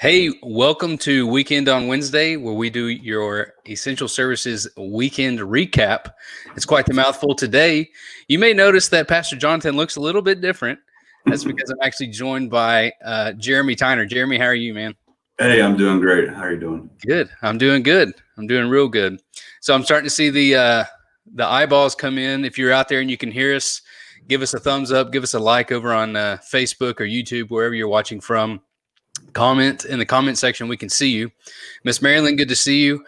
Hey, welcome to Weekend on Wednesday, where we do your Essential Services weekend recap. It's quite the mouthful today. You may notice that Pastor Jonathan looks a little bit different. That's because I'm actually joined by Jeremy Tyner. Jeremy, how are you, man? Hey, I'm doing great. How are you doing? Good. I'm doing good. I'm doing real good. So I'm starting to see the eyeballs come in. If you're out there and you can hear us, give us a thumbs up, give us a like over on Facebook or YouTube, wherever you're watching from. Comment in the comment section. We can see you. Miss Marilyn, good to see you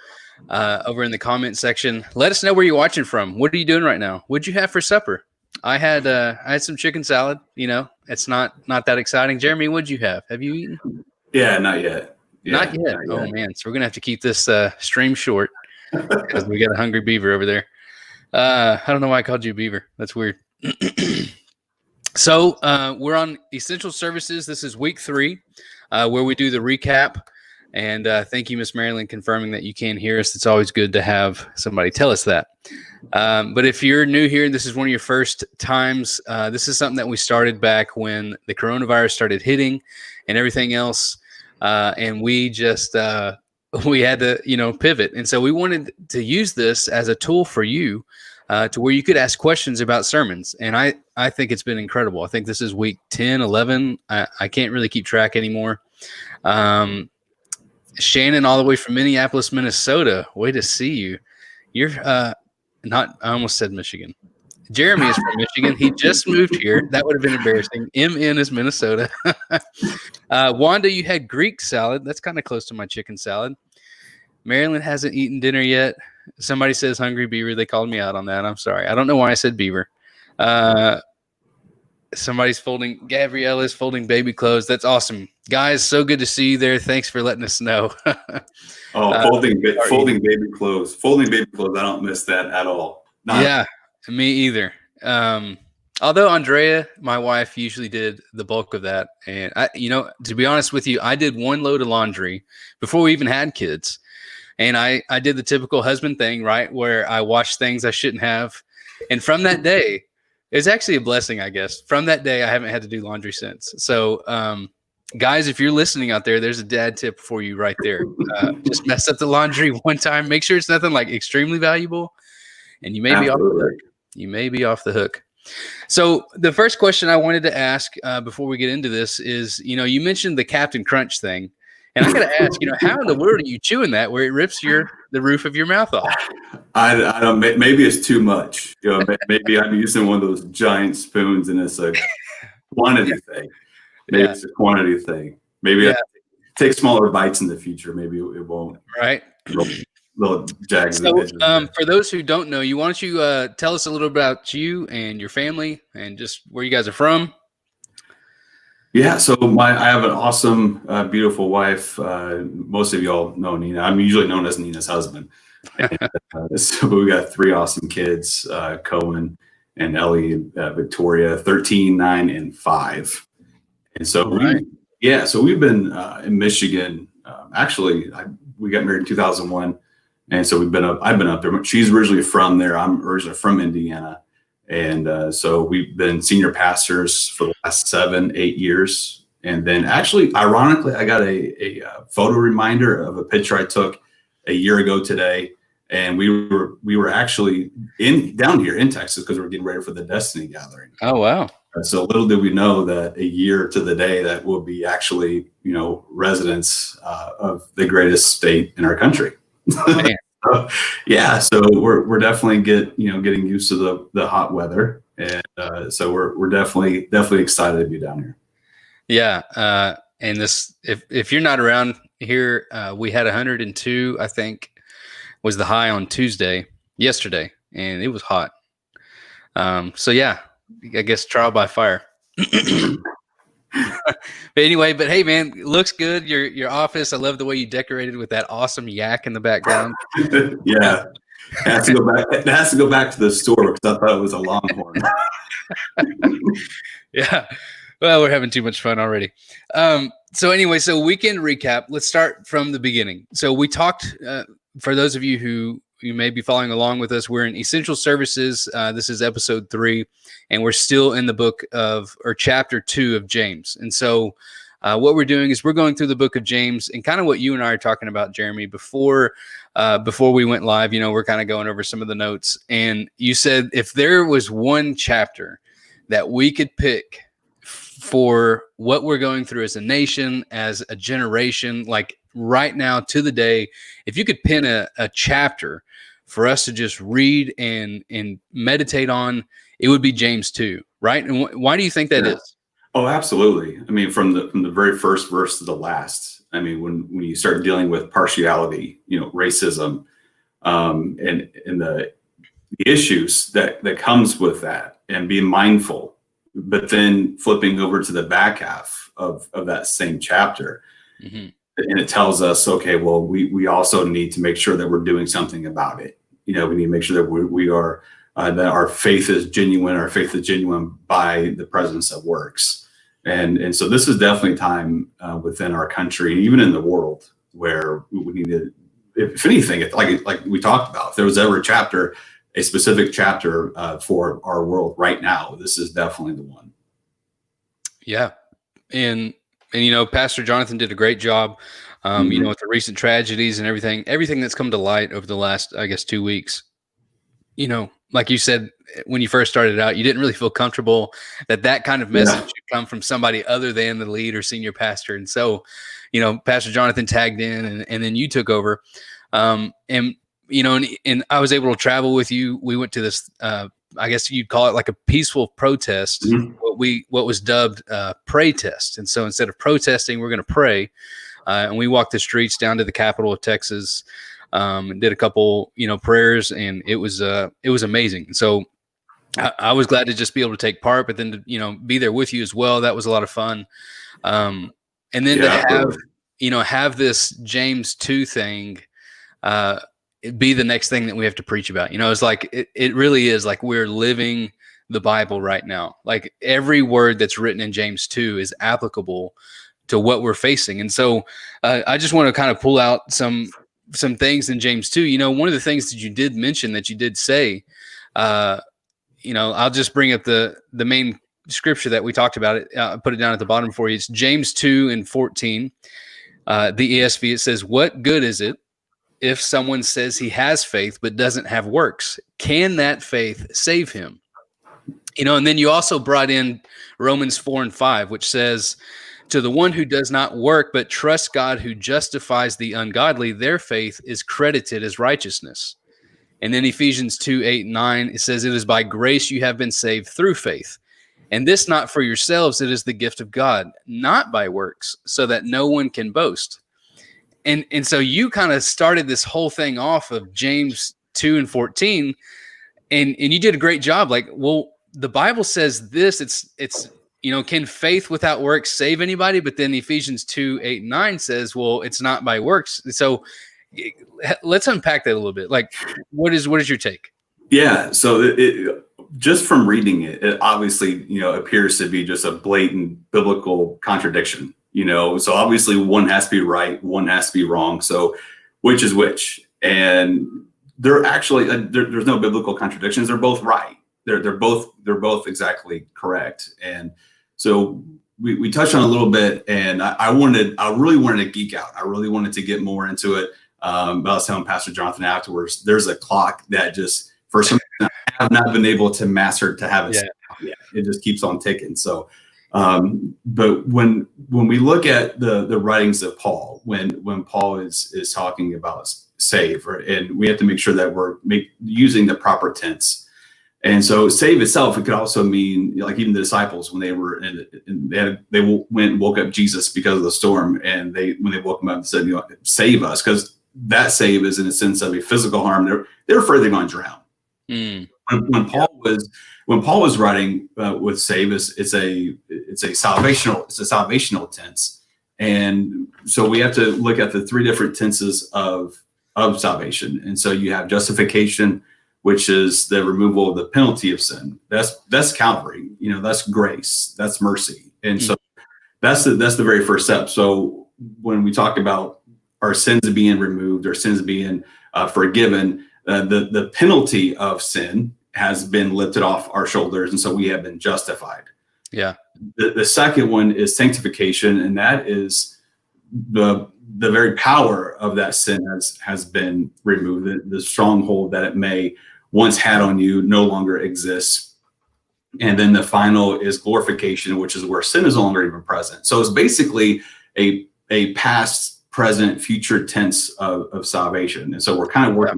over in the comment section. Let us know where you're watching from. What are you doing right now? What'd you have for supper? I had some chicken salad. You know, it's not that exciting. Jeremy, what'd you have? Have you eaten? Yeah, not yet. Not yet. Oh man, so we're gonna have to keep this stream short because we got a hungry beaver over there. I don't know why I called you beaver. That's weird. So we're on Essential Services. This is week 3, where we do the recap. And thank you, Miss Marilyn, confirming that you can hear us. It's always good to have somebody tell us that. But if you're new here and this is one of your first times, this is something that we started back when the coronavirus started hitting and everything else. And we just we had to, pivot. And so we wanted to use this as a tool for you to where you could ask questions about sermons. And I think it's been incredible. I think this is week 10, 11. I can't really keep track anymore. Shannon, all the way from Minneapolis, Minnesota. Way to see you. You're not, I almost said Michigan. Jeremy is from Michigan. He just moved here. That would have been embarrassing. MN is Minnesota. Wanda, you had Greek salad. That's kind of close to my chicken salad. Marilyn hasn't eaten dinner yet. Somebody says hungry beaver. They called me out on that. I'm sorry. I don't know why I said beaver. Somebody's Gabrielle is folding baby clothes. That's awesome. Guys, so good to see you there. Thanks for letting us know. Folding baby clothes. Folding baby clothes. I don't miss that at all. Yeah, me either. Although Andrea, my wife, usually did the bulk of that. And to be honest with you, I did one load of laundry before we even had kids. And I did the typical husband thing, right, where I washed things I shouldn't have. And from that day, it's actually a blessing, I guess. From that day, I haven't had to do laundry since. So, guys, if you're listening out there, there's a dad tip for you right there. Just mess up the laundry one time. Make sure it's nothing like extremely valuable, and you may be off the hook. You may be off the hook. So the first question I wanted to ask before we get into this is, you mentioned the Captain Crunch thing. And I got to ask, how in the world are you chewing that where it rips the roof of your mouth off? I don't. Maybe it's too much. Maybe I'm using one of those giant spoons, and it's a quantity thing. Maybe it's a quantity thing. Maybe I take smaller bites in the future. Maybe it won't. Right. Little jags. So, for those who don't know you, why don't you tell us a little about you and your family and just where you guys are from? Yeah, so I have an awesome, beautiful wife. Most of y'all know Nina. I'm usually known as Nina's husband. And, so we got 3 awesome kids, Cohen and Ellie, Victoria, 13, 9, and 5. And so so we've been in Michigan. Actually, we got married in 2001, and so I've been up there. She's originally from there. I'm originally from Indiana. And so we've been senior pastors for the last 7-8 years. And then actually, ironically, I got a photo reminder of a picture I took a year ago today. And we were actually down here in Texas because we're getting ready for the Destiny Gathering. Oh, wow. So little did we know that a year to the day that we'll be actually, residents of the greatest state in our country. So we're definitely getting used to the hot weather, and so we're definitely excited to be down here. Yeah, and this if you're not around here, we had 102, I think, was the high on yesterday, and it was hot. So yeah, I guess trial by fire. But hey man, it looks good. Your office, I love the way you decorated with that awesome yak in the background. Yeah, it has to go back to the store because I thought it was a Longhorn. Yeah, well, we're having too much fun already. So weekend recap. Let's start from the beginning. So we talked, for those of you who you may be following along with us, we're in Essential Services. This is episode 3, and we're still in the book or chapter 2 of James. And so what we're doing is we're going through the book of James, and kind of what you and I are talking about, Jeremy, before we went live. We're kind of going over some of the notes, and you said if there was one chapter that we could pick for what we're going through as a nation, as a generation, like right now to the day, if you could pin a chapter for us to just read and meditate on, it would be James 2, right? And why do you think that is? Oh, absolutely. I mean, from the very first verse to the last. I mean, when you start dealing with partiality, racism, and the issues that comes with that, and being mindful, but then flipping over to the back half of that same chapter, and it tells us, okay, well, we also need to make sure that we're doing something about it. We need to make sure that we are that our faith is genuine. Our faith is genuine by the presence of works. And so this is definitely a time within our country, and even in the world, where we need to, if anything, like we talked about, if there was ever a specific chapter for our world right now, this is definitely the one. Yeah. And Pastor Jonathan did a great job, with the recent tragedies and everything that's come to light over the last, I guess, 2 weeks. Like you said, when you first started out, you didn't really feel comfortable that kind of message should come from somebody other than the lead or senior pastor. And so, Pastor Jonathan tagged in, and then you took over. And I was able to travel with you. We went to this, I guess you'd call it like a peaceful protest, what was dubbed pray test. And so instead of protesting, we're going to pray. And we walked the streets down to the capital of Texas, and did a couple, prayers, and it was amazing. So I was glad to just be able to take part, but then to, be there with you as well. That was a lot of fun. And then to have this James 2 thing, be the next thing that we have to preach about. It's like, it really is like we're living the Bible right now. Like every word that's written in James 2 is applicable to what we're facing. And so I just want to kind of pull out some things in James 2. One of the things that you did mention, that you did say, I'll just bring up the main scripture that we talked about. Put it down at the bottom for you. It's James 2:14. The ESV, it says, "What good is it if someone says he has faith but doesn't have works? Can that faith save him?" And then you also brought in Romans 4:5, which says, "To the one who does not work but trusts God who justifies the ungodly, their faith is credited as righteousness." And then Ephesians 2:8-9, it says, "It is by grace you have been saved through faith. And this not for yourselves, it is the gift of God, not by works, so that no one can boast." And so you kind of started this whole thing off of James 2:14, and you did a great job. Like, well, the Bible says this, it's can faith without works save anybody? But then Ephesians 2:8-9 says, well, it's not by works. So let's unpack that a little bit. Like, what is your take? Yeah. So just from reading it, it obviously, appears to be just a blatant biblical contradiction, so obviously one has to be right, one has to be wrong. So which is which? And they're actually, there's no biblical contradictions. They're both right. They're both exactly correct. And so we touched on a little bit, and I really wanted to geek out. I really wanted to get more into it. But I was telling Pastor Jonathan afterwards, there's a clock that just, for some reason, I have not been able to master to have it. Yeah. It just keeps on ticking. So, but when we look at the writings of Paul, when Paul is talking about save, and we have to make sure that we're using the proper tense. And so save itself, it could also mean, like even the disciples, when they were they went and woke up Jesus because of the storm, and when they woke him up and said, save us, because that save is in a sense of a physical harm. They're afraid they're going to drown. When Paul was writing with save, it's a salvational tense, and so we have to look at the three different tenses of salvation. And so you have justification, which is the removal of the penalty of sin. That's Calvary. That's grace. That's mercy. And so that's the very first step. So when we talk about our sins being removed, our sins being forgiven, the penalty of sin has been lifted off our shoulders, and so we have been justified. Yeah. The second one is sanctification, and that is the very power of that sin has been removed. The stronghold that it may once had on you no longer exists. And then the final is glorification, which is where sin is no longer even present. So it's basically a past, present, future tense of salvation. And so we're kind of working.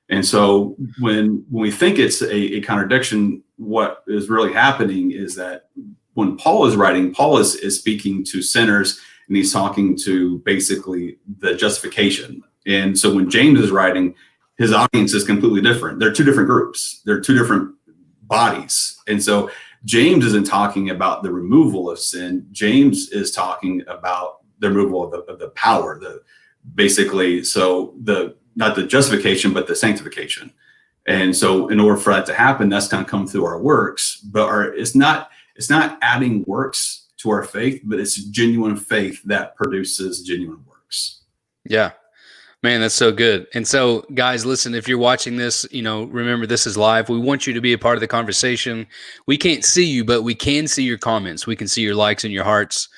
And so when we think it's a contradiction, what is really happening is that when Paul is writing, Paul is speaking to sinners, and he's talking to basically the justification. And so when James is writing, his audience is completely different. They're two different groups. They're two different bodies. And so James isn't talking about the removal of sin. James is talking about the removal of the power, not the justification, but the sanctification. And so in order for that to happen, that's going to come through our works, but it's not adding works to our faith, but it's genuine faith that produces genuine works. Yeah, man, that's so good. And so guys, listen, if you're watching this, remember this is live. We want you to be a part of the conversation. We can't see you, but we can see your comments. We can see your likes and your hearts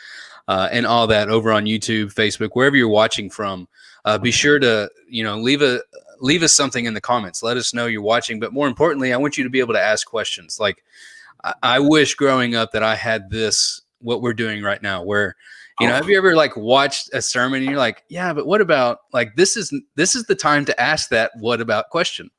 and all that over on YouTube, Facebook, wherever you're watching from. Be sure to, leave us something in the comments. Let us know you're watching. But more importantly, I want you to be able to ask questions. Like, I wish growing up that I had what we're doing right now, where, have you ever watched a sermon and you're like, yeah, but what about this is the time to ask that what about question.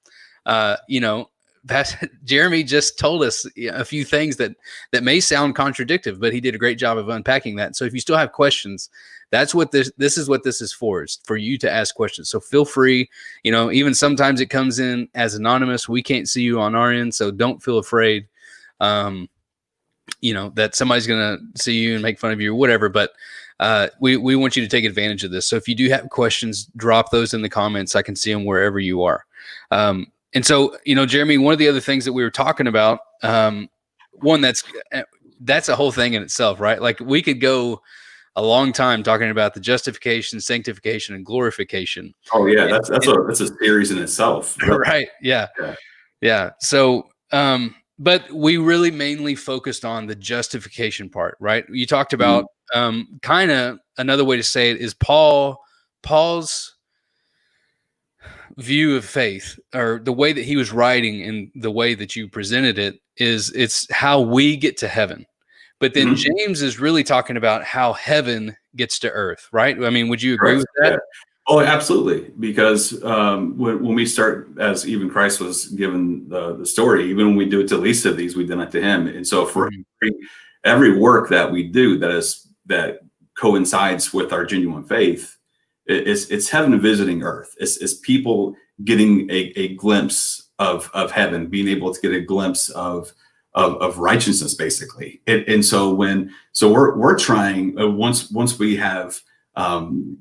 Jeremy just told us a few things that may sound contradictory, but he did a great job of unpacking that. So if you still have questions, that's what this is what this is for you to ask questions. So feel free, even sometimes it comes in as anonymous. We can't see you on our end, so don't feel afraid, that somebody's going to see you and make fun of you or whatever. But we want you to take advantage of this. So if you do have questions, drop those in the comments. I can see them wherever you are. And so, Jeremy, one of the other things that we were talking about, one that's a whole thing in itself, right? Like we could go a long time talking about the justification, sanctification, and glorification. Oh yeah, that's a series in itself. Really. Right? Yeah. So, but we really mainly focused on the justification part, right? You talked about kind of another way to say it is Paul's view of faith, or the way that he was writing and the way that you presented it, it's how we get to heaven. But then James is really talking about how heaven gets to earth, right? I mean, would you agree with that? Yeah. Oh, absolutely. Because when we start, as even Christ was given the story, even when we do it to least of these, we done it to him. And so for every work that we do that coincides with our genuine faith, it's heaven visiting earth. It's people getting a glimpse of heaven, being able to get a glimpse of righteousness, basically. And so we're trying, once we have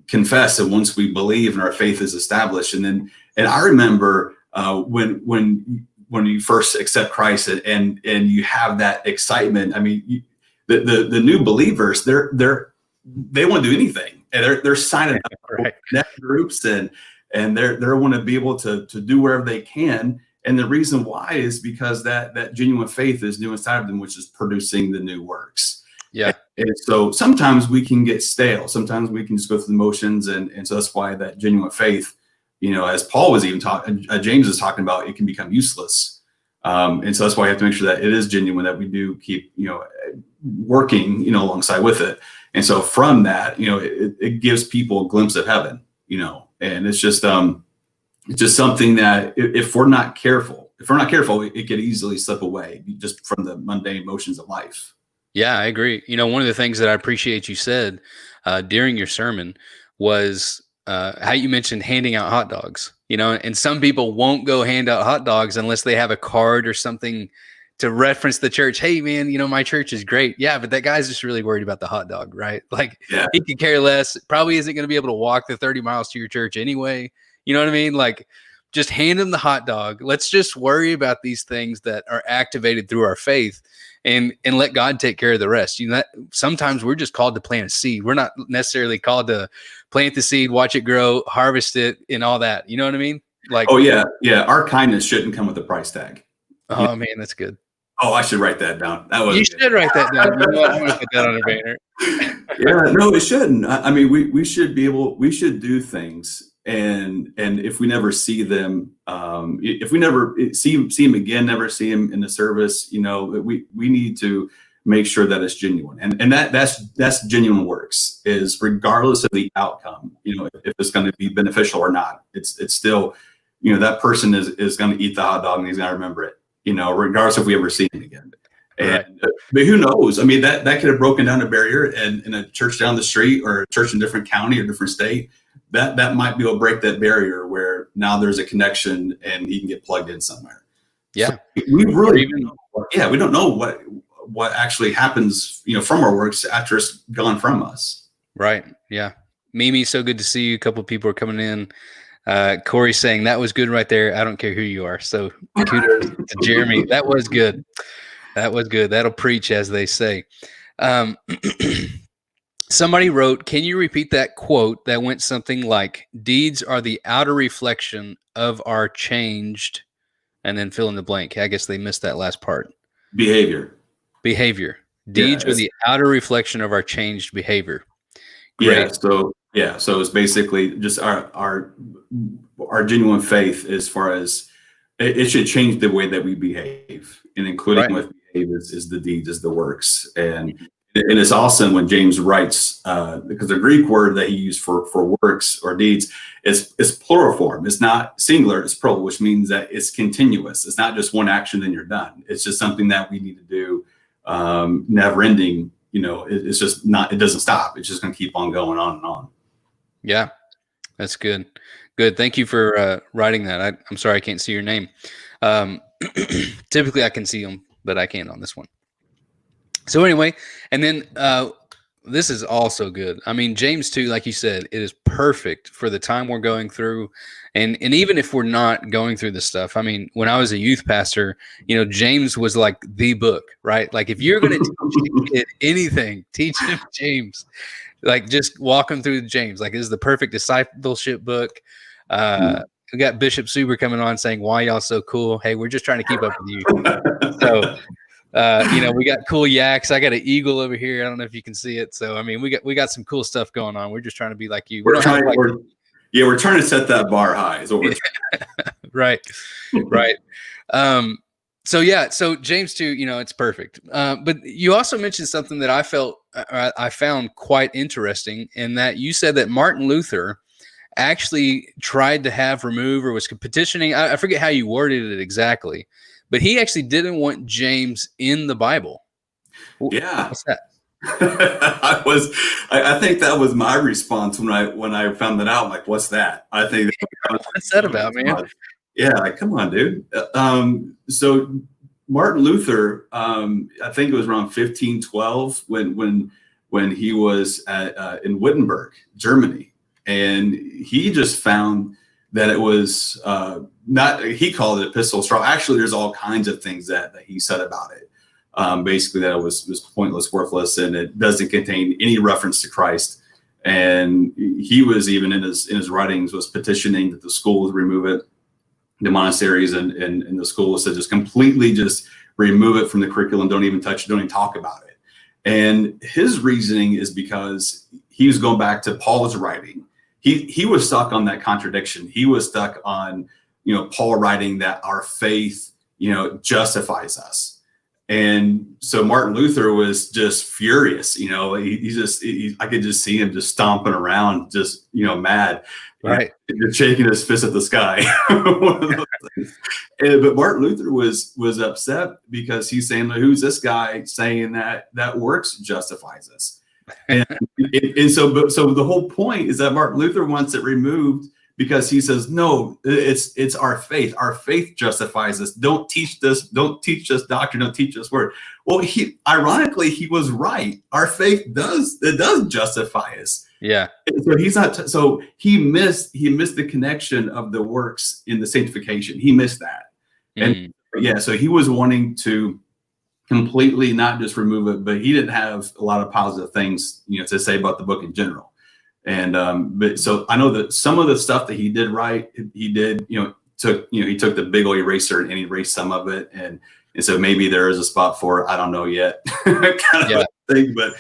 confessed, and once we believe and our faith is established, and I remember when you first accept Christ and you have that excitement. I mean, the new believers, they want to do anything, and they're signing up for connect groups, and they want to be able to do wherever they can. And the reason why is because that genuine faith is new inside of them, which is producing the new works. Yeah. And so sometimes we can get stale. Sometimes we can just go through the motions. And so that's why that genuine faith, as Paul was even talking, James is talking about, it can become useless. And so that's why I have to make sure that it is genuine, that we do keep, working, alongside with it. And so from that, it gives people a glimpse of heaven, and it's just something that if we're not careful, it could easily slip away just from the mundane motions of life. Yeah, I agree. One of the things that I appreciate you said during your sermon was how you mentioned handing out hot dogs, and some people won't go hand out hot dogs unless they have a card or something to reference the church. Hey man, my church is great. Yeah, but that guy's just really worried about the hot dog, right? He could care less. Probably isn't going to be able to walk the 30 miles to your church anyway. You know what I mean? Just hand them the hot dog. Let's just worry about these things that are activated through our faith, and let God take care of the rest. Sometimes we're just called to plant a seed. We're not necessarily called to plant the seed, watch it grow, harvest it, and all that. You know what I mean? Oh yeah. Our kindness shouldn't come with a price tag. Oh man, that's good. Oh, I should write that down. That was You good. should write that down. You know what? I'm going to put that on a banner. Yeah, no, it shouldn't. I mean, we should be able, we should do things, and if we never see them, if we never see them again, never see them in the service, we need to make sure that it's genuine, and that's genuine works, is regardless of the outcome. If it's going to be beneficial or not, it's still, that person is going to eat the hot dog and he's going to remember it, regardless if we ever see him again. Right. But who knows? I mean, that could have broken down a barrier, and in a church down the street or a church in a different county or different state, that might be able to break that barrier where now there's a connection and he can get plugged in somewhere. Yeah. So we really, we don't know what actually happens, from our works after it's gone from us. Right. Yeah. Mimi, so good to see you. A couple of people are coming in. Corey saying that was good right there. I don't care who you are. So kudos to Jeremy. That was good. That was good. That'll preach, as they say. Somebody wrote, can you repeat that quote that went something like, deeds are the outer reflection of our changed, and then fill in the blank. I guess they missed that last part. Behavior. Deeds are the outer reflection of our changed behavior. Great. So it's basically just our genuine faith, as far as it should change the way that we behave, and including with behave is the deeds, is the works. And it's awesome when James writes, because the Greek word that he used for works or deeds is plural form. It's not singular, it's plural, which means that it's continuous. It's not just one action then you're done. It's just something that we need to do, never ending. It's just not, it doesn't stop. It's just going to keep on going on and on. Yeah, that's good. Good. Thank you for writing that. I'm sorry I can't see your name. Typically I can see them, but I can't on this one. So anyway, and then this is also good. I mean, James 2, like you said, it is perfect for the time we're going through. And even if we're not going through this stuff, I mean, when I was a youth pastor, James was like the book, right? Like if you're going to teach a kid anything, teach him James. Like just walk them through James. Like this is the perfect discipleship book. We got Bishop Suber coming on saying, why y'all so cool? Hey, we're just trying to keep up with you. So, we got cool yaks. I got an eagle over here. I don't know if you can see it. So, I mean, we got some cool stuff going on. We're just trying to be like you. We're trying to set that bar high. Is what we're Right. So James 2, it's perfect. But you also mentioned something that I found quite interesting, in that you said that Martin Luther actually tried to have removed, or was petitioning. I forget how you worded it exactly, but he actually didn't want James in the Bible. Yeah. What's that? I think that was my response when I found that out. I'm like, what's that? I think what's that about, man? Yeah, like, come on, dude. So Martin Luther, I think it was around 1512 when he was in Wittenberg, Germany, and he just found that it was not. He called it epistle straw. Actually, there's all kinds of things that he said about it. Basically, that it was pointless, worthless, and it doesn't contain any reference to Christ. And he was even in his writings was petitioning that the schools remove it, the monasteries and the schools to just completely just remove it from the curriculum. Don't even touch it. Don't even talk about it. And his reasoning is because he was going back to Paul's writing. He was stuck on that contradiction. He was stuck on, Paul writing that our faith, justifies us. And so Martin Luther was just furious, I could just see him just stomping around, just, mad, right? Shaking his fist at the sky. But Martin Luther was upset because he's saying, who's this guy saying that works justifies us? And so the whole point is that Martin Luther wants it removed, because he says, no, it's our faith. Our faith justifies us. Don't teach this. Don't teach this doctrine. Don't teach this word. Well, ironically, he was right. Our faith does justify us. Yeah. So he's not. So he missed the connection of the works in the sanctification. He missed that. And yeah, so he was wanting to completely not just remove it, but he didn't have a lot of positive things, to say about the book in general. And but so I know that some of the stuff that he did right, he did, he took the big old eraser and he erased some of it, and And so maybe there is a spot for it. I don't know yet, kind of Yeah. a thing. But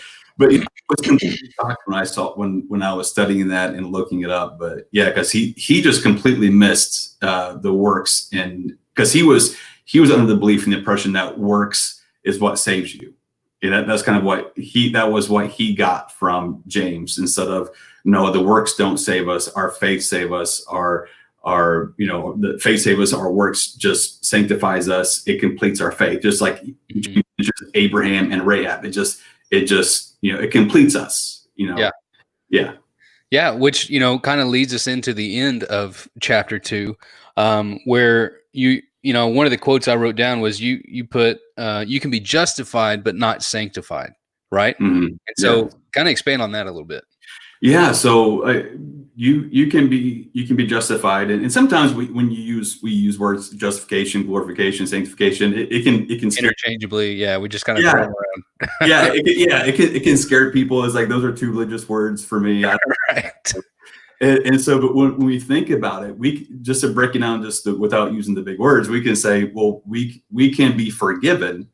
it was completely shocked when I saw when I was studying that and looking it up. But yeah, because he just completely missed the works, and because he was under the belief and the impression that works is what saves you. And that's kind of what he got from James, instead of, no, the works don't save us, our faith save us, the faith save us, our works just sanctifies us, it completes our faith, just like just Abraham and Rahab. It just it completes us. Yeah, which kind of leads us into the end of chapter 2, where one of the quotes I wrote down was you put you can be justified but not sanctified, right? Mm-hmm. And so kind of expand on that a little bit. Yeah, so you can be justified, and sometimes we use words justification, glorification, sanctification. It can scare interchangeably. Yeah, we just kind of throw them around. it can scare people. It's like, those are two religious words for me. Right. And so, but when we think about it, we just to break it down, without using the big words, we can say, well, we can be forgiven,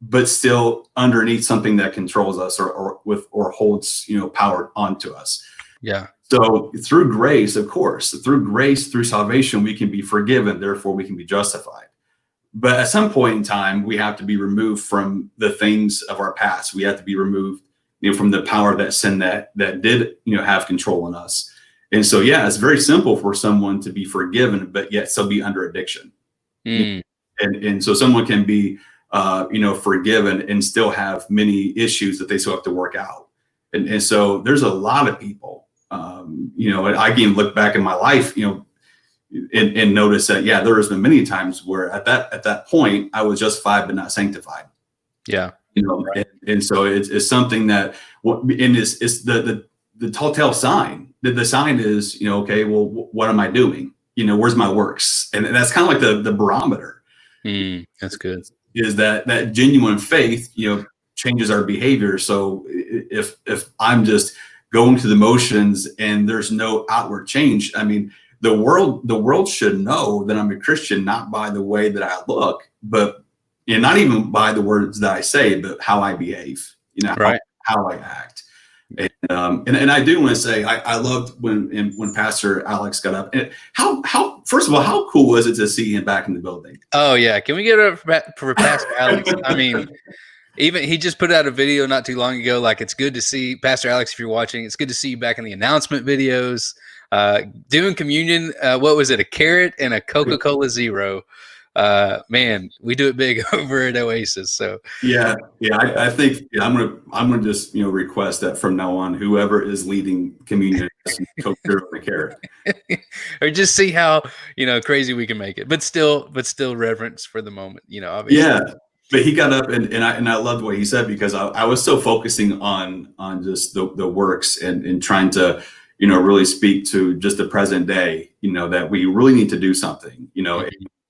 but still underneath something that controls us or holds power onto us. Yeah. So through grace, of course, through salvation, we can be forgiven, therefore we can be justified. But at some point in time, we have to be removed from the things of our past. We have to be removed from the power of that sin that did have control on us. And so, yeah, it's very simple for someone to be forgiven, but yet still be under addiction. And so someone can be forgiven and still have many issues that they still have to work out. And so there's a lot of people, I can look back in my life, and notice that, yeah, there has been many times where at that point I was justified but not sanctified. Yeah. Right. And so it's something that, and it's the telltale sign. The sign is, okay, well, what am I doing? Where's my works? And that's kind of like the barometer. That's good. Is that genuine faith, changes our behavior. So if I'm just going through the motions and there's no outward change, I mean, the world should know that I'm a Christian, not by the way that I look, but not even by the words that I say, but how I behave, right. how I act. And I do want to say, I loved when Pastor Alex got up. And how first of all, how cool was it to see him back in the building? Oh yeah, can we get it for Pastor Alex? I mean, even he just put out a video not too long ago. Like, it's good to see Pastor Alex, if you're watching. It's good to see you back in the announcement videos, doing communion. What was it? A carrot and a Coca-Cola Zero. Man, we do it big over at Oasis. So yeah, I think I'm gonna just request that from now on, whoever is leading communion, Coke Zero and a carrot, or just see how crazy we can make it, but still reverence for the moment. Obviously. Yeah, but he got up and I loved what he said, because I was so focusing on just the works and trying to really speak to just the present day. That we really need to do something.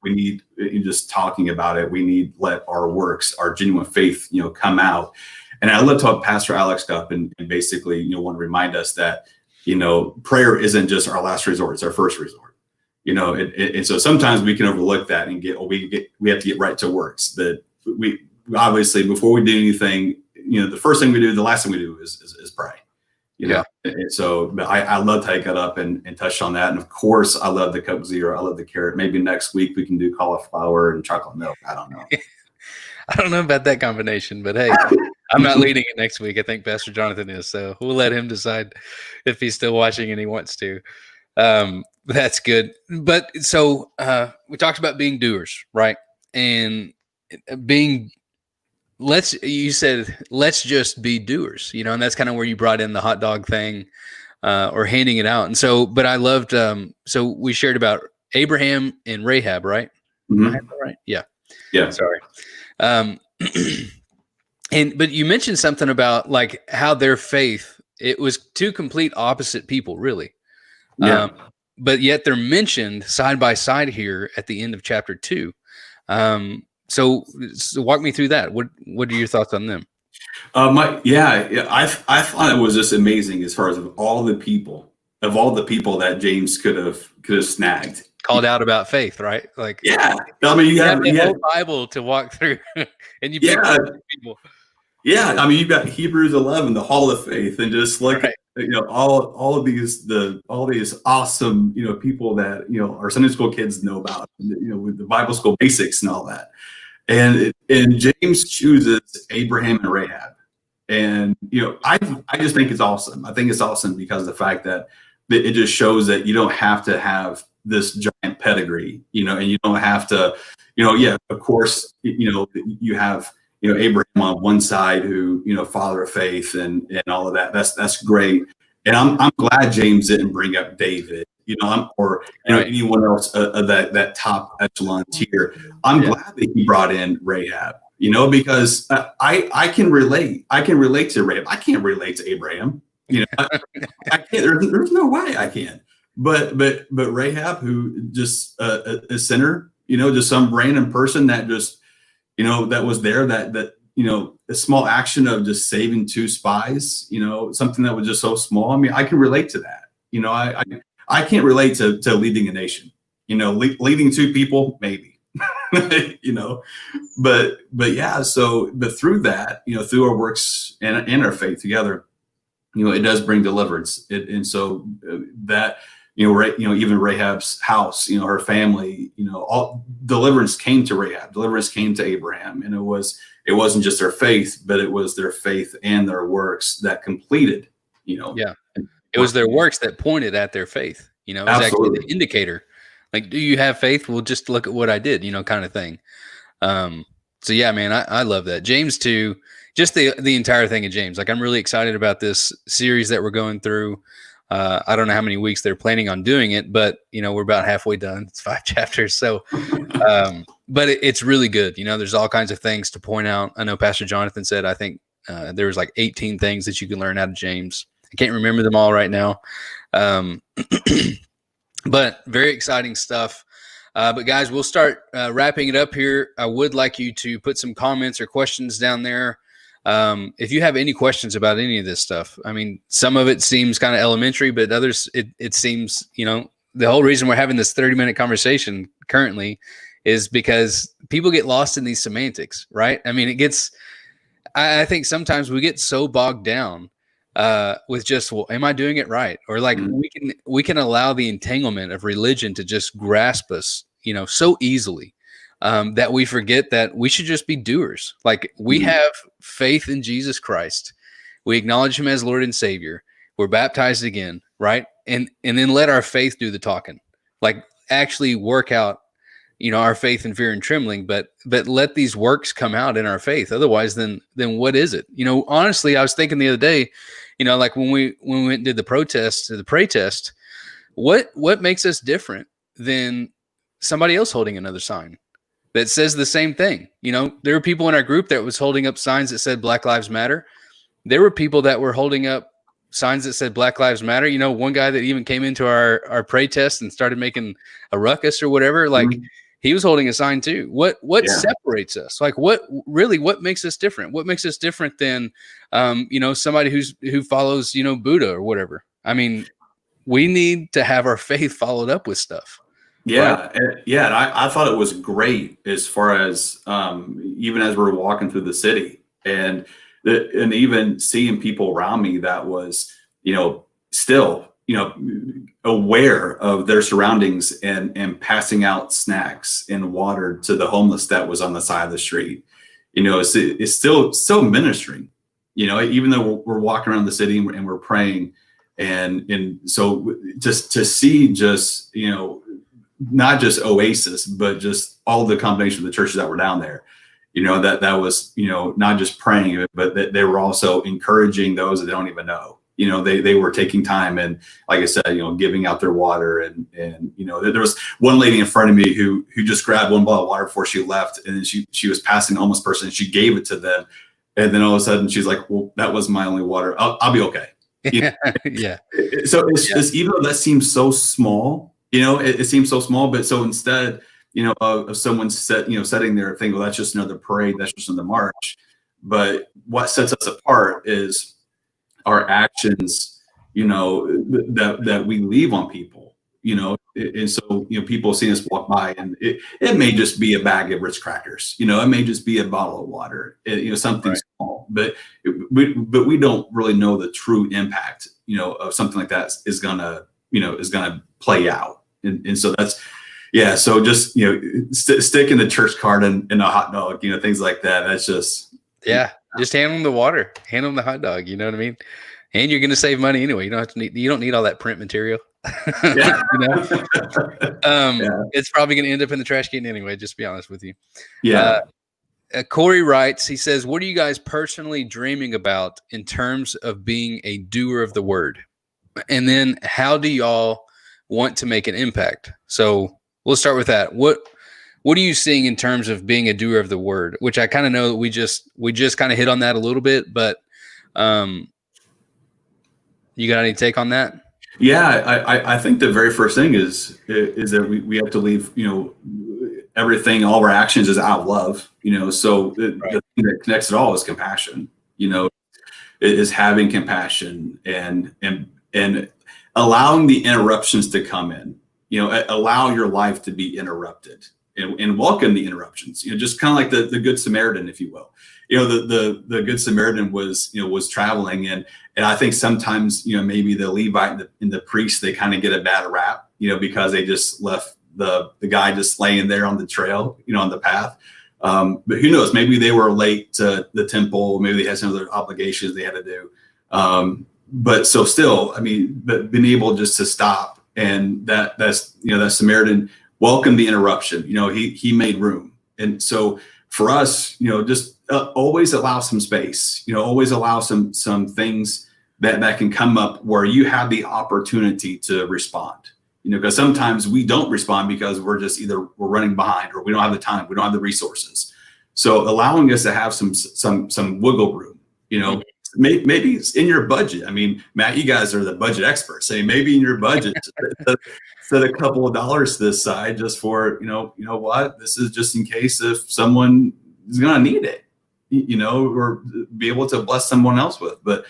We need, just talking about it, we need let our works, our genuine faith, come out. And I love how Pastor Alex got up and basically, want to remind us that, prayer isn't just our last resort, it's our first resort. And so sometimes we can overlook that and we have to get right to works. That we obviously, before we do anything, the first thing we do, the last thing we do is pray. Yeah. And so I loved how he got up and touched on that. And of course, I love the Coke Zero. I love the carrot. Maybe next week we can do cauliflower and chocolate milk. I don't know. I don't know about that combination, but hey, I'm not leading it next week. I think Pastor Jonathan is. So we'll let him decide if he's still watching and he wants to. That's good. But so we talked about being doers, right? And you said, let's just be doers, and that's kind of where you brought in the hot dog thing, or handing it out. And so, but I loved, so we shared about Abraham and Rahab, right? Mm-hmm. Right. Yeah. Yeah. Sorry. But you mentioned something about like how their faith, it was two complete opposite people, really. Yeah. But yet they're mentioned side by side here at the end of chapter 2. So walk me through that. What are your thoughts on them? I thought it was just amazing, as far as of all the people that James could have snagged, called out about faith, right? Like, yeah. I mean, you have the whole Bible to walk through, and you pick people. Yeah, I mean, you've got Hebrews 11, the Hall of Faith, and just look at all of these awesome people that our Sunday school kids know about, with the Bible school basics and all that. And James chooses Abraham and Rahab, and I just think it's awesome. I think it's awesome because of the fact that it just shows that you don't have to have this giant pedigree, and you don't have to, yeah, of course, you have Abraham on one side, who father of faith and all of that. That's great, and I'm glad James didn't bring up David, or anyone else of that top echelon tier. I'm glad that he brought in Rahab, because I can relate. I can relate to Rahab. I can't relate to Abraham. I can't. There's no way I can. But Rahab, who just a sinner, just some random person that just that was there, that a small action of just saving 2 spies, something that was just so small. I mean, I can relate to that. I can't relate to leading a nation, leading 2 people, maybe, but yeah. But through that, through our works and our faith together, it does bring deliverance. And so that, even Rahab's house, her family, all deliverance came to Rahab, deliverance came to Abraham. And it wasn't just their faith, but it was their faith and their works that completed, Yeah. It was their works that pointed at their faith, it was actually the indicator. Like, do you have faith? Well, just look at what I did, kind of thing. So yeah, man, I love that. James 2, just the entire thing of James. Like, I'm really excited about this series that we're going through. I don't know how many weeks they're planning on doing it, but we're about halfway done. It's 5 chapters. So, but it's really good. There's all kinds of things to point out. I know Pastor Jonathan said, I think there was like 18 things that you can learn out of James. I can't remember them all right now. But very exciting stuff. But guys, we'll start wrapping it up here. I would like you to put some comments or questions down there. If you have any questions about any of this stuff, I mean, some of it seems kind of elementary, but others, it seems, the whole reason we're having this 30-minute conversation currently is because people get lost in these semantics, right? I mean, I think sometimes we get so bogged down with just, well, am I doing it right? Or like, we can allow the entanglement of religion to just grasp us, so easily. That we forget that we should just be doers. Like, we have faith in Jesus Christ. We acknowledge him as Lord and Savior. We're baptized again, right? And then let our faith do the talking. Like, actually work out, our faith in fear and trembling, but let these works come out in our faith. Otherwise, then what is it? Honestly, I was thinking the other day, like when we went and did the pray test, what makes us different than somebody else holding another sign that says the same thing? There were people in our group that was holding up signs that said Black Lives Matter. There were people that were holding up signs that said Black Lives Matter. One guy that even came into our pray test and started making a ruckus or whatever, like he was holding a sign too. What separates us? Like, what makes us different? What makes us different than, somebody who follows, Buddha or whatever? I mean, we need to have our faith followed up with stuff. Yeah. Right? Yeah. And I thought it was great as far as even as we're walking through the city and even seeing people around me that was, still, aware of their surroundings and passing out snacks and water to the homeless that was on the side of the street. It's still ministering, even though we're walking around the city and we're praying. And so just to see just, not just Oasis, but just all the combination of the churches that were down there, that was, not just praying, but that they were also encouraging those that they don't even know. They were taking time and, like I said, giving out their water and there was one lady in front of me who just grabbed one bottle of water before she left, and she was passing the homeless person and she gave it to them, and then all of a sudden she's like, well, that was my only water. I'll be okay. Yeah. So it's just, even though that seems so small, it seems so small, but so instead, of someone setting their thing, well, that's just another parade, that's just another march. But what sets us apart is our actions, that we leave on people. And so, people seeing us walk by, and it may just be a bag of Ritz crackers, it may just be a bottle of water, something Right. small, but we don't really know the true impact, of something like that is gonna play out. And so that's, yeah. So just, sticking the church card in a hot dog, things like that. That's just, Yeah. Just hand them the water, hand them the hot dog. You know what I mean? And you're going to save money anyway. You don't need all that print material. yeah. It's probably going to end up in the trash can anyway, just to be honest with you. Yeah. Corey writes, he says, what are you guys personally dreaming about in terms of being a doer of the word? And then how do y'all want to make an impact? So we'll start with that. What are you seeing in terms of being a doer of the word? Which I kind of know that we just kind of hit on that a little bit, but you got any take on that? Yeah, I think the very first thing is that we have to leave, everything, all of our actions is out of love, so the thing that connects it all is compassion, it is having compassion and allowing the interruptions to come in, allow your life to be interrupted and welcome the interruptions, just kind of like the Good Samaritan, if you will. The Good Samaritan was traveling, and I think sometimes, maybe the Levite and the priest, they kind of get a bad rap, because they just left the guy just laying there on the trail, on the path. But who knows, maybe they were late to the temple, maybe they had some other obligations they had to do. But so still, but being able just to stop, and that Samaritan welcomed the interruption, he made room. And so for us, just always allow some space, always allow some things that can come up where you have the opportunity to respond, because sometimes we don't respond because we're we're running behind, or we don't have the time, we don't have the resources. So allowing us to have some wiggle room, maybe it's in your budget. Matt, you guys are the budget experts. Say maybe in your budget, set a couple of dollars to this side just for, what, this is just in case if someone is going to need it, or be able to bless someone else with. But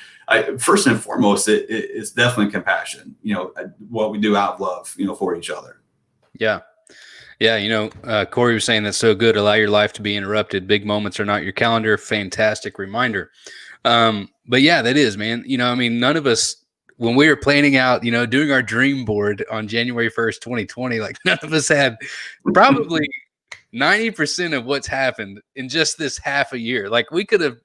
first and foremost, it's definitely compassion, what we do out of love, for each other. Yeah. Yeah. Corey was saying that's so good. Allow your life to be interrupted. Big moments are not your calendar. Fantastic reminder. But yeah, that is, man. None of us, when we were planning out, doing our dream board on January 1st, 2020, like none of us had probably 90% of what's happened in just this half a year. Like we could have,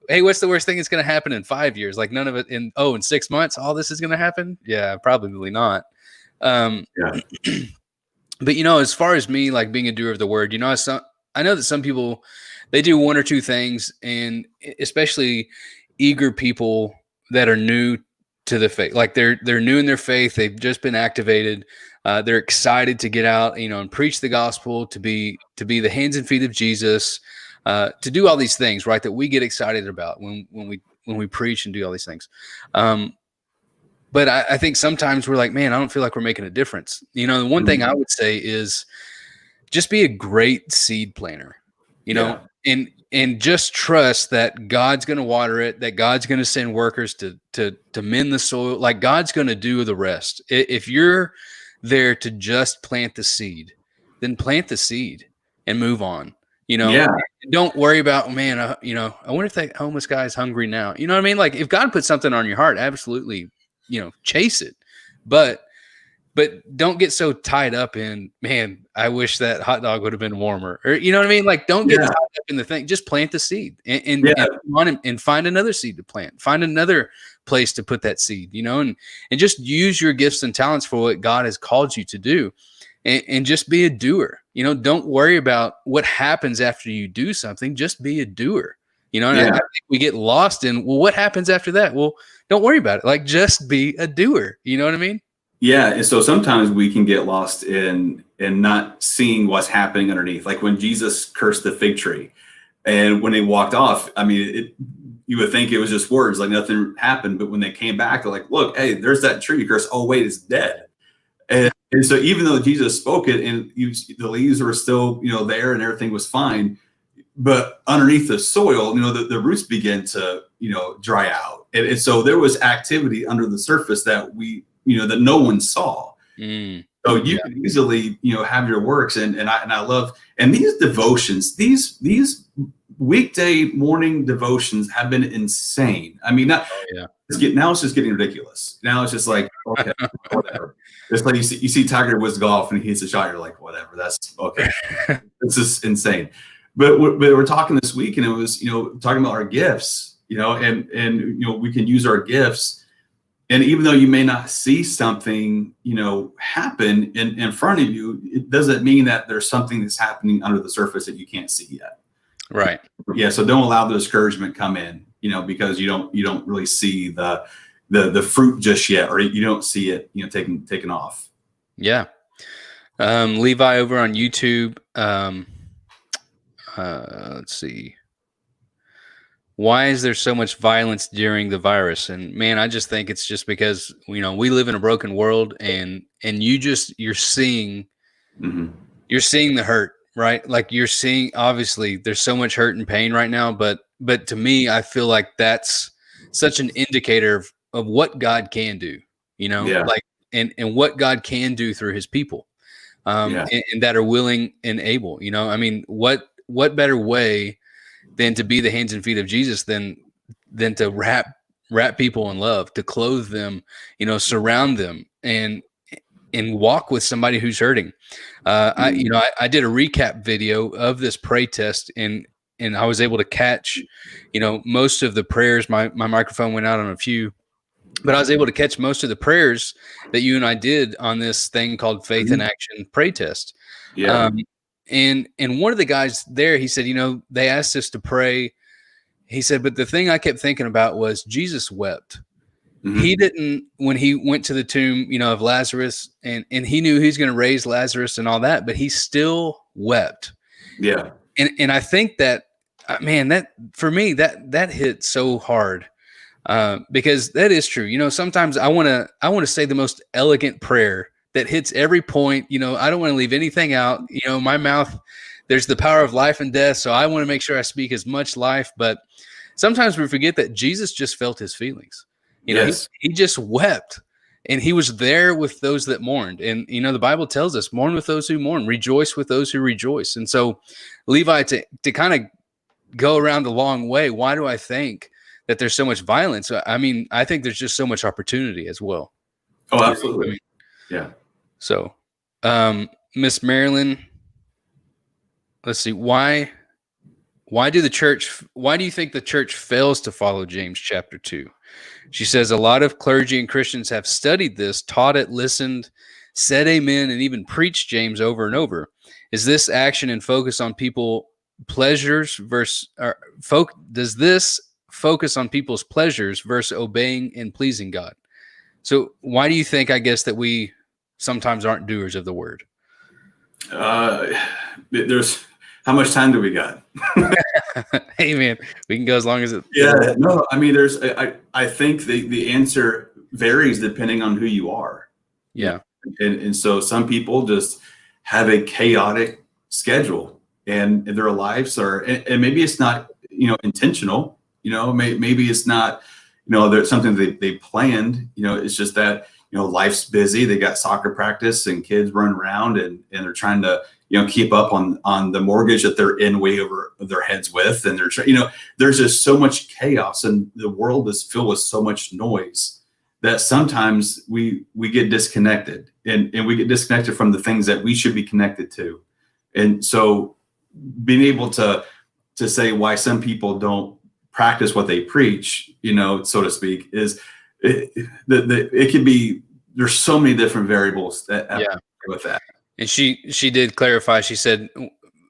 hey, what's the worst thing that's going to happen in 5 years? Like none of it in 6 months, all this is going to happen. Yeah, probably not. Yeah. But, as far as me, like being a doer of the word, I know that some people, they do one or two things, and especially eager people that are new to the faith, like they're new in their faith. They've just been activated. They're excited to get out, and preach the gospel, to be the hands and feet of Jesus, to do all these things, right, that we get excited about when we preach and do all these things. But I think sometimes we're like, man, I don't feel like we're making a difference. The one thing I would say is just be a great seed planter, and just trust that God's going to water it, that God's going to send workers to mend the soil. Like God's going to do the rest. If you're there to just plant the seed, then plant the seed and move on. Don't worry about, man, I wonder if that homeless guy is hungry now. You know what I mean? Like if God puts something on your heart, absolutely, chase it, but don't get so tied up in, man, I wish that hot dog would have been warmer, or you know what I mean? Like don't get tied up in the thing. Just plant the seed and find another seed to plant. Find another place to put that seed, and just use your gifts and talents for what God has called you to do, and just be a doer. Don't worry about what happens after you do something. Just be a doer. And I think we get lost in, well, what happens after that? Well, don't worry about it. Like just be a doer. You know what I mean? Yeah. And so sometimes we can get lost in not seeing what's happening underneath. Like when Jesus cursed the fig tree, and when they walked off, you would think it was just words, like nothing happened. But when they came back, they're like, look, hey, there's that tree you cursed. Oh, wait, it's dead. And so even though Jesus spoke it, and the leaves were still, there, and everything was fine, but underneath the soil, the roots began to, dry out. And so there was activity under the surface that that no one saw. So you can easily, have your works, and I love, and these devotions, these weekday morning devotions have been insane. I mean, now it's just getting ridiculous. Now it's just like, okay, whatever. It's like you see Tiger Woods golf and he hits a shot, you're like, whatever, that's okay. It's just insane. But we're talking this week, and it was, talking about our gifts, and we can use our gifts. And even though you may not see something, happen in front of you, it doesn't mean that there's something that's happening under the surface that you can't see yet. Right. Yeah. So don't allow the discouragement come in, because you don't really see the fruit just yet, or you don't see it, taking off. Yeah. Levi over on YouTube. Let's see. Why is there so much violence during the virus? And man, I just think it's just because, we live in a broken world, and you're seeing the hurt, right? Like you're seeing, obviously there's so much hurt and pain right now, but to me, I feel like that's such an indicator of what God can do, like, and what God can do through his people, and that are willing and able, I mean, what better way than to be the hands and feet of Jesus than to wrap people in love, to clothe them, surround them, and walk with somebody who's hurting. I did a recap video of this pray test, and I was able to catch, most of the prayers. My microphone went out on a few, but I was able to catch most of the prayers that you and I did on this thing called Faith in Action Pray Test. Yeah. And one of the guys there, he said, they asked us to pray. He said, but the thing I kept thinking about was Jesus wept. He didn't, when he went to the tomb, of Lazarus, and he knew he was going to raise Lazarus and all that, but he still wept. Yeah. And I think that, man, that for me, that hit so hard, because that is true. Sometimes I want to say the most elegant prayer that hits every point. I don't want to leave anything out. My mouth, there's the power of life and death. So I want to make sure I speak as much life, but sometimes we forget that Jesus just felt his feelings. He just wept, and he was there with those that mourned. And, the Bible tells us, mourn with those who mourn, rejoice with those who rejoice. And so, Levi, to kind of go around the long way, why do I think that there's so much violence? I mean, I think there's just so much opportunity as well. Oh, absolutely. Yeah. So, Miss Marilyn, let's see, why do you think the church fails to follow James chapter 2? She says a lot of clergy and Christians have studied this, taught it, listened, said amen, and even preached James over and over. Is this action and focus on people pleasures does this focus on people's pleasures versus obeying and pleasing God? So why do you think, I guess, that we sometimes aren't doers of the word? There's, how much time do we got? Hey man, we can go as long as it. Yeah, no, I mean, I think the answer varies depending on who you are. Yeah. And so some people just have a chaotic schedule, and their lives are, and maybe it's not, intentional, maybe it's not, there's something they planned, it's just that, life's busy. They got soccer practice and kids run around, and they're trying to, keep up on the mortgage that they're in way over their heads with. And there's just so much chaos, and the world is filled with so much noise that sometimes we get disconnected, and we get disconnected from the things that we should be connected to. And so being able to say why some people don't practice what they preach, so to speak, is it can be, there's so many different variables that with that. And she did clarify. She said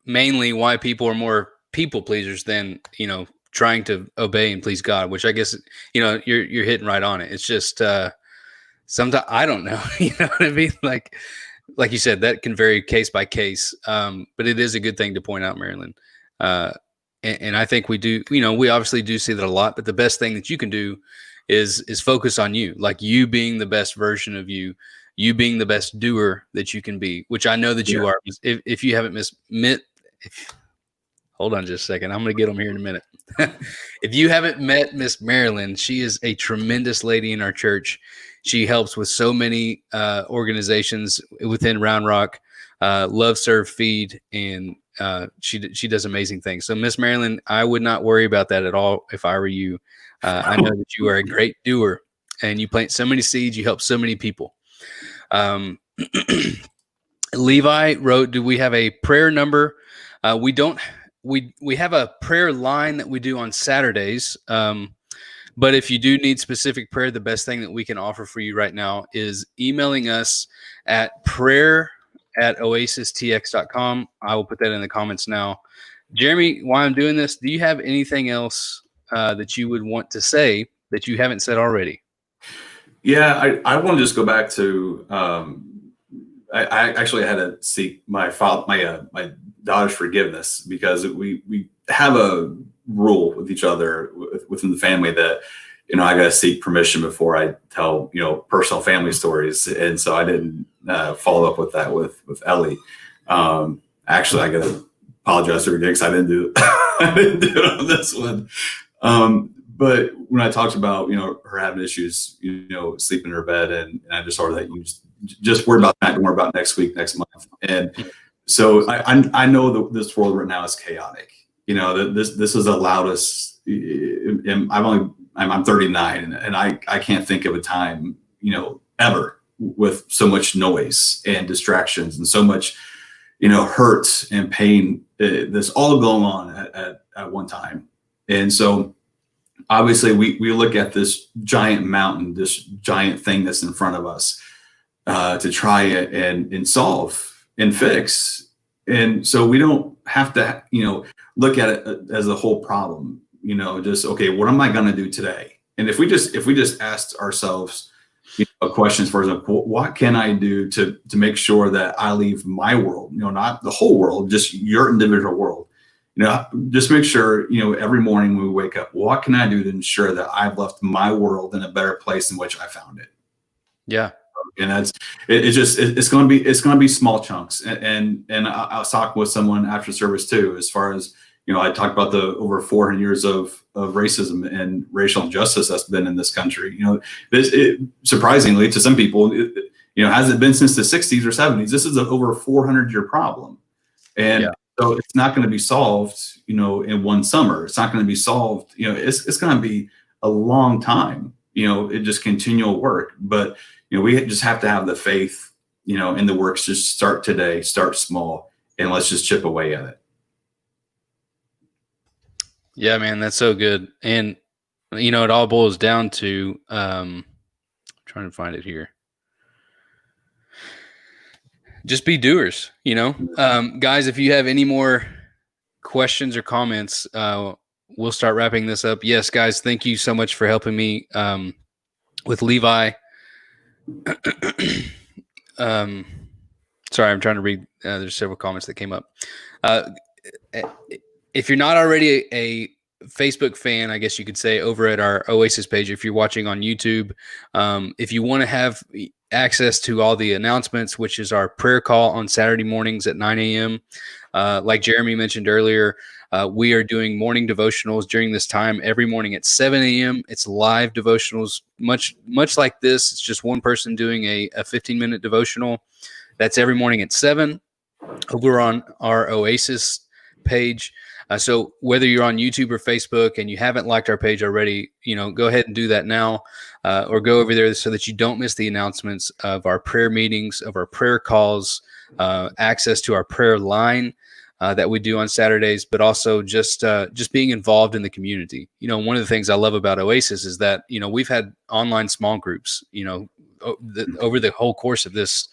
mainly why people are more people pleasers than, trying to obey and please God, which I guess, you're hitting right on it. It's just sometimes I don't know, you know what I mean? Like you said, that can vary case by case. But it is a good thing to point out, Marilyn. And I think we do, we obviously do see that a lot, but the best thing that you can do is focus on you, like you being the best version of you being the best doer that you can be, which I know that you are. If you haven't hold on just a second. I'm going to get them here in a minute. If you haven't met Miss Marilyn, she is a tremendous lady in our church. She helps with so many organizations within Round Rock, Love, Serve, Feed, and she does amazing things. So Miss Marilyn, I would not worry about that at all if I were you. I know that you are a great doer, and you plant so many seeds. You help so many people. Levi wrote, do we have a prayer number? We don't. We have a prayer line that we do on Saturdays. But if you do need specific prayer, the best thing that we can offer for you right now is emailing us at prayer@oasistx.com. I will put that in the comments now. Jeremy, while I'm doing this, do you have anything else that you would want to say that you haven't said already? Yeah, I want to just go back to I actually had to seek my daughter's forgiveness, because we have a rule with each other within the family that, I got to seek permission before I tell, personal family stories. And so I didn't follow up with that with Ellie. Actually, I got to apologize to her because I didn't do I didn't do it on this one. But when I talked about, her having issues, sleeping in her bed, and I just told her that you just worry about that, don't worry about next week, next month. And so I know that this world right now is chaotic. This has allowed us, and I'm 39, and I can't think of a time, ever with so much noise and distractions and so much, hurt and pain that's all going on at one time. And so obviously we look at this giant mountain, this giant thing that's in front of us, to try it and solve and fix. And so we don't have to, look at it as a whole problem, just, okay, what am I going to do today? And if we just asked ourselves, questions, for example, what can I do to make sure that I leave my world, not the whole world, just your individual world, just make sure, every morning when we wake up, what can I do to ensure that I've left my world in a better place in which I found it? Yeah. And it's going to be small chunks. And I was talking with someone after service too, as far as, I talked about the over 400 years of racism and racial injustice that's been in this country. Surprisingly to some people, hasn't been since the 60s or 70s. This is an over 400-year problem. And so it's not going to be solved, in one summer. It's not going to be solved, it's going to be a long time, it just continual work. But, we just have to have the faith, in the works. Just start today, start small, and let's just chip away at it. Yeah, man, that's so good. And, it all boils down to, trying to find it here. Just be doers, guys, if you have any more questions or comments, we'll start wrapping this up. Yes, guys, thank you so much for helping me, with Levi. Sorry, I'm trying to read. There's several comments that came up. If you're not already a Facebook fan, I guess you could say, over at our Oasis page, if you're watching on YouTube, if you want to have access to all the announcements, which is our prayer call on Saturday mornings at 9 a.m. Like Jeremy mentioned earlier, we are doing morning devotionals during this time every morning at 7 a.m. It's live devotionals, much like this. It's just one person doing a 15-minute devotional. That's every morning at 7 over on our Oasis page. So whether you're on YouTube or Facebook and you haven't liked our page already, go ahead and do that now, or go over there so that you don't miss the announcements of our prayer meetings, of our prayer calls, access to our prayer line that we do on Saturdays, but also just being involved in the community. One of the things I love about Oasis is that, we've had online small groups, over the whole course of this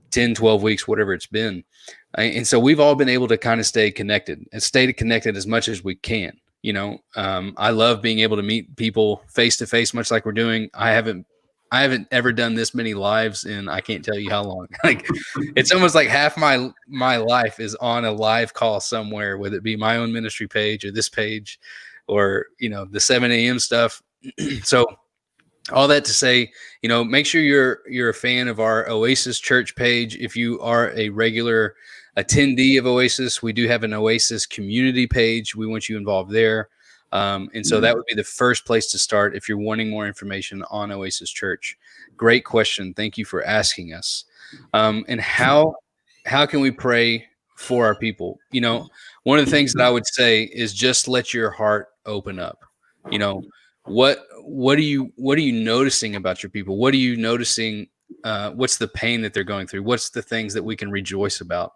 10, 12 weeks, whatever it's been. And so we've all been able to kind of stay connected as much as we can. I love being able to meet people face to face, much like we're doing. I haven't ever done this many lives in, I can't tell you how long. Like, it's almost like half my life is on a live call somewhere, whether it be my own ministry page or this page or, the 7 a.m. stuff. So all that to say, make sure you're a fan of our Oasis Church page. If you are a regular attendee of Oasis, we do have an Oasis community page. We want you involved there. And so that would be the first place to start if you're wanting more information on Oasis Church. Great question. Thank you for asking us. And how can we pray for our people? One of the things that I would say is just let your heart open up. What are you noticing about your people? What are you noticing? What's the pain that they're going through? What's the things that we can rejoice about?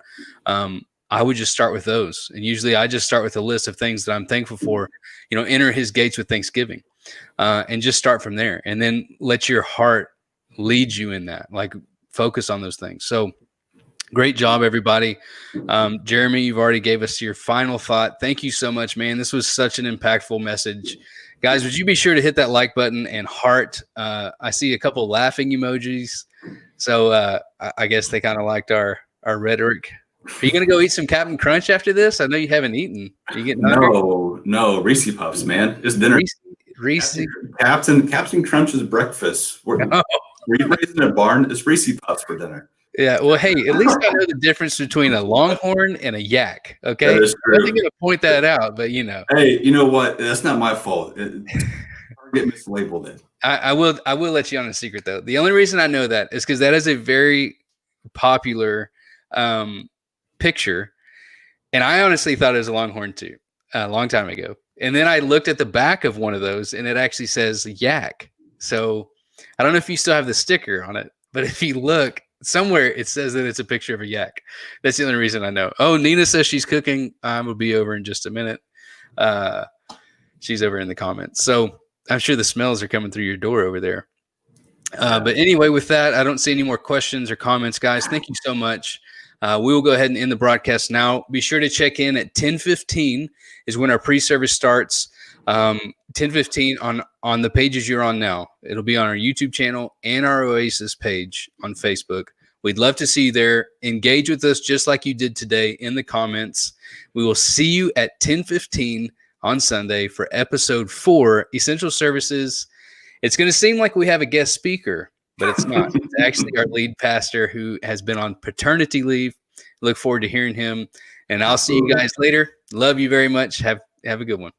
I would just start with those. And usually I just start with a list of things that I'm thankful for. Enter his gates with thanksgiving, and just start from there. And then let your heart lead you in that, like focus on those things. So great job, everybody. Jeremy, you've already gave us your final thought. Thank you so much, man. This was such an impactful message. Guys, would you be sure to hit that like button and heart? I see a couple laughing emojis. So I guess they kind of liked our rhetoric. Are you going to go eat some Captain Crunch after this? I know you haven't eaten. Are you getting hungry? No, Reese Puffs, man. It's dinner. Reese. Captain Crunch's breakfast. We're raising a barn. It's Reese Puffs for dinner. Yeah, well, hey, at least I know the difference between a longhorn and a yak, okay? I'm not going to point that out, but Hey, you know what? That's not my fault. Get mislabeled it. I will let you on a secret, though. The only reason I know that is because that is a very popular picture, and I honestly thought it was a longhorn, too, a long time ago. And then I looked at the back of one of those, and it actually says yak. So I don't know if you still have the sticker on it, but if you look, somewhere it says that it's a picture of a yak. That's the only reason I know. Oh, Nina says she's cooking. I'm going to be over in just a minute. She's over in the comments. So I'm sure the smells are coming through your door over there. But anyway, with that, I don't see any more questions or comments, guys. Thank you so much. We will go ahead and end the broadcast now. Be sure to check in at 10:15 is when our pre-service starts. 10:15 on the pages you're on now. It'll be on our YouTube channel and our Oasis page on Facebook. We'd love to see you there. Engage with us just like you did today in the comments. We will see you at 10:15 on Sunday for episode 4, Essential Services. It's going to seem like we have a guest speaker, but it's not. It's actually our lead pastor who has been on paternity leave. Look forward to hearing him. And I'll see you guys later. Love you very much. Have a good one.